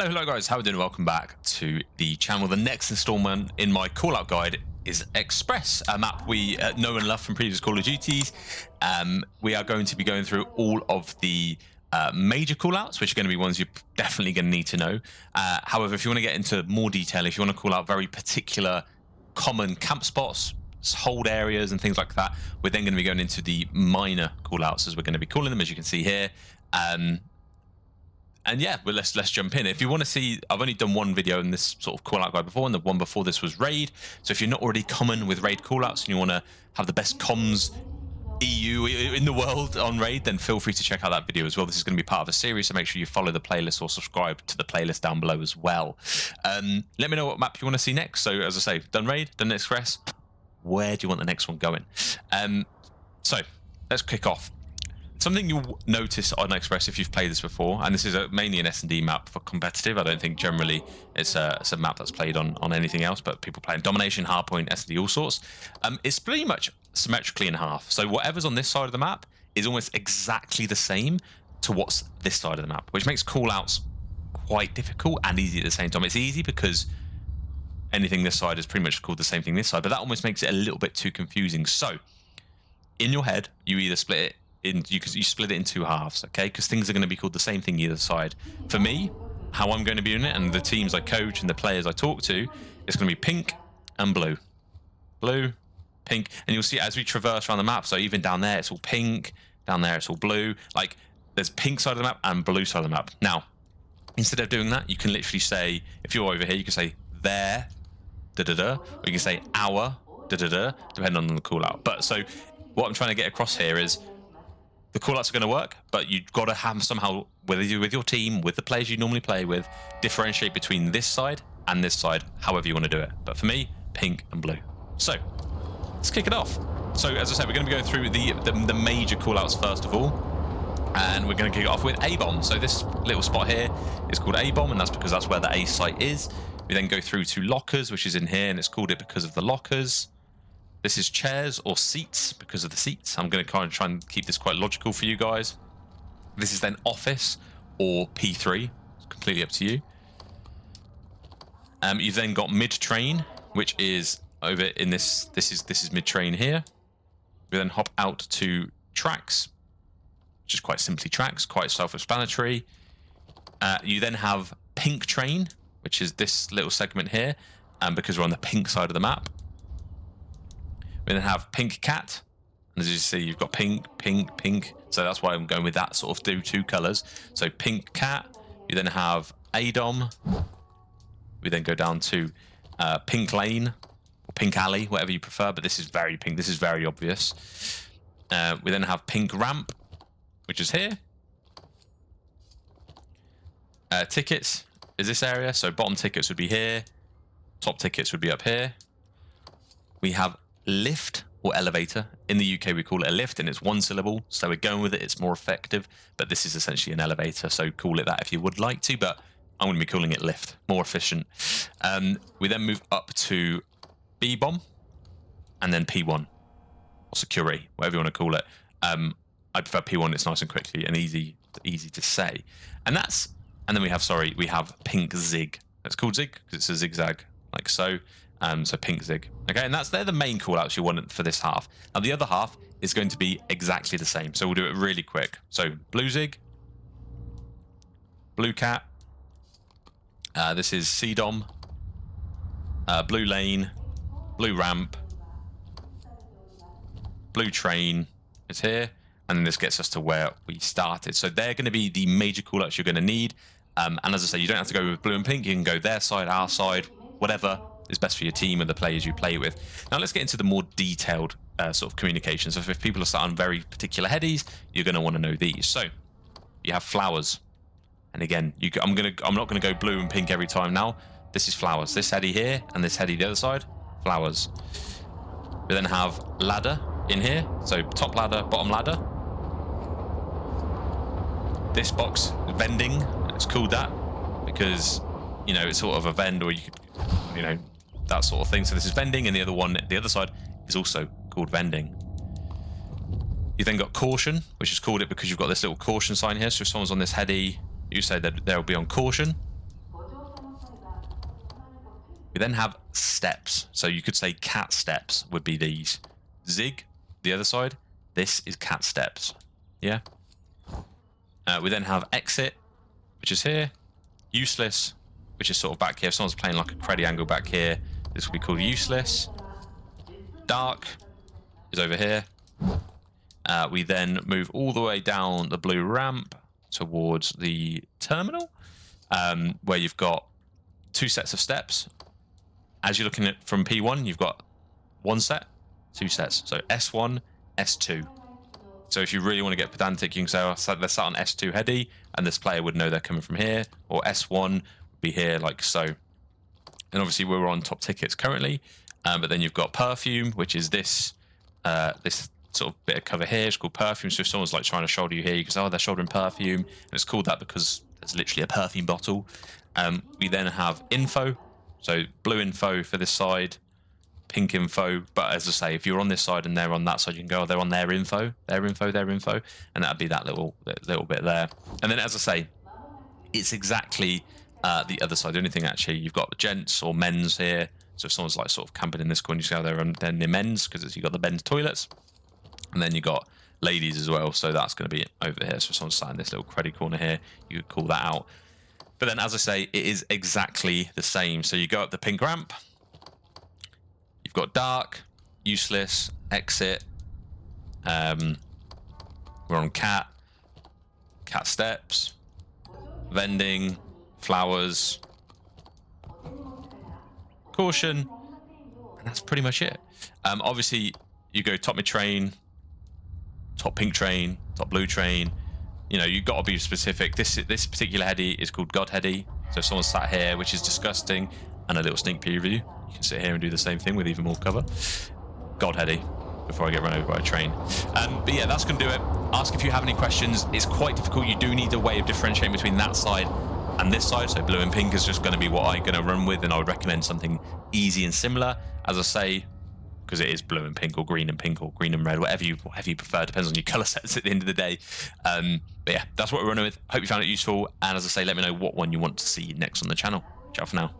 Hello guys, how are we doing? Welcome back to the channel. The next installment in my call-out guide is Express, a map we know and love from previous Call of Duties. We are going to be going through all of the major call-outs, which are going to be ones you're definitely going to need to know. However, if you want to get into more detail, if you want to call out very particular common camp spots, hold areas and things like that, we're then going to be going into the minor call-outs, as we're going to be calling them, as you can see here. And yeah, well, let's jump in. If you want to see, I've only done one video in this sort of call-out guide before, and the one before this was raid. So if you're not already common with raid call-outs and you want to have the best comms EU in the world on raid, then feel free to check out that video as well. This is going to be part of a series, so make sure you follow the playlist or subscribe to the playlist down below as well. Let me know what map you want to see next. So as I say, done raid, done Express. Where do you want the next one going? So let's kick off. Something you'll notice on Express if you've played this before, and this is mainly an S&D map for competitive. I don't think generally it's a map that's played on anything else, but people playing Domination, Hardpoint, S&D, all sorts. It's pretty much symmetrically in half. So whatever's on this side of the map is almost exactly the same to what's this side of the map, which makes call-outs quite difficult and easy at the same time. It's easy because anything this side is pretty much called the same thing this side, but that almost makes it a little bit too confusing. So in your head, you either split it you split it in two halves, okay? Because things are going to be called the same thing either side. For me, how I'm going to be doing it, and the teams I coach and the players I talk to, it's going to be pink and blue. Blue, pink, and you'll see as we traverse around the map, so even down there it's all pink, down there it's all blue. Like, there's pink side of the map and blue side of the map. Now, instead of doing that, you can literally say, if you're over here, you can say their, da-da-da, or you can say our, da-da-da, depending on the call-out. But so, what I'm trying to get across here is, the call-outs are going to work, but you've got to have somehow, whether you're with your team, with the players you normally play with, differentiate between this side and this side, however you want to do it. But for me, pink and blue. So, let's kick it off. So, as I said, we're going to be going through the major call-outs first of all, and we're going to kick it off with A-bomb. So this little spot here is called A-bomb, and that's because that's where the A site is. We then go through to lockers, which is in here, and it's called it because of the lockers. This is chairs or seats because of the seats. I'm going to try and keep this quite logical for you guys. This is then office or P3. It's completely up to you. You've then got mid-train, which is over in this. This is mid-train here. We then hop out to tracks, which is quite simply tracks, quite self-explanatory. You then have pink train, which is this little segment here, because we're on the pink side of the map. We then have pink cat, and as you see, you've got pink, pink, pink. So that's why I'm going with that sort of two colours. So pink cat. You then have ADOM. We then go down to pink lane, or pink alley, whatever you prefer. But this is very pink. This is very obvious. We then have pink ramp, which is here. Tickets is this area. So bottom tickets would be here. Top tickets would be up here. We have lift or elevator. In the UK we call it a lift, and it's one syllable, so we're going with it. It's more effective, but this is essentially an elevator, so call it that if you would like to, but I'm going to be calling it lift, more efficient. We then move up to B-bomb and then P1 or security, whatever you want to call it. I prefer P1. It's nice and quickly and easy to say. And then we have pink zig. It's called zig because it's a zigzag, like so. So pink zig. Okay, and they're the main call-outs you want for this half. Now the other half is going to be exactly the same, so we'll do it really quick. So blue zig, blue cat, this is CDOM, blue lane, blue ramp, blue train is here, and then this gets us to where we started. So they're going to be the major call-outs you're going to need. And as I say, you don't have to go with blue and pink. You can go their side, our side, whatever is best for your team and the players you play with. Now let's get into the more detailed sort of communication. So if people are sat on very particular headies, you're going to want to know these. So you have flowers, and again, I'm not going to go blue and pink every time. Now this is flowers. This heady here and this heady the other side, flowers. We then have ladder in here. So top ladder, bottom ladder. This box vending. It's called that because it's sort of a vend, or you could that sort of thing. So this is vending, and the other side is also called vending. You then got caution, which is called it because you've got this little caution sign here. So if someone's on this heady, you say that they'll be on caution. We then have steps. So you could say cat steps would be these. Zig, the other side. This is cat steps. Yeah. We then have exit, which is here. Useless, which is sort of back here. If someone's playing like a creddy angle back here, this will be called useless. Dark is over here. We then move all the way down the blue ramp towards the terminal, where you've got 2 sets of steps. As you're looking at from P1, you've got 1 set, 2 sets. So S1, S2. So if you really want to get pedantic, you can say, oh, so they're sat on S2 heady, and this player would know they're coming from here, or S1 would be here like so. And obviously we're on top tickets currently, but then you've got perfume, which is this this sort of bit of cover here. It's called perfume. So if someone's like trying to shoulder you here, you can say, oh, they're shouldering perfume. And it's called that because there's literally a perfume bottle. We then have info. So blue info for this side, pink info. But as I say, if you're on this side and they're on that side, you can go, oh, they're on their info, their info, their info. And that'd be that little bit there. And then, as I say, it's exactly the other side. The only thing, actually, you've got gents or men's here. So if someone's like sort of camping in this corner, you see how they're near men's, because you've got the men's toilets. And then you've got ladies as well. So that's going to be over here. So if someone's sat in this little creddy corner here, you could call that out. But then, as I say, it is exactly the same. So you go up the pink ramp. You've got dark, useless, exit. We're on cat steps, vending, flowers, caution, and that's pretty much it. Obviously, you go top mid train, top pink train, top blue train. You know, you've got to be specific. This particular heady is called God Heady. So if someone's sat here, which is disgusting, and a little sneak preview, you can sit here and do the same thing with even more cover. God Heady, before I get run over by a train. But yeah, that's going to do it. Ask if you have any questions. It's quite difficult. You do need a way of differentiating between that side and this side. So blue and pink is just going to be what I'm going to run with, and I would recommend something easy and similar. As I say, because it is blue and pink, or green and pink, or green and red, whatever you prefer. Depends on your colour sets at the end of the day. But yeah, that's what we're running with. Hope you found it useful. And as I say, let me know what one you want to see next on the channel. Ciao for now.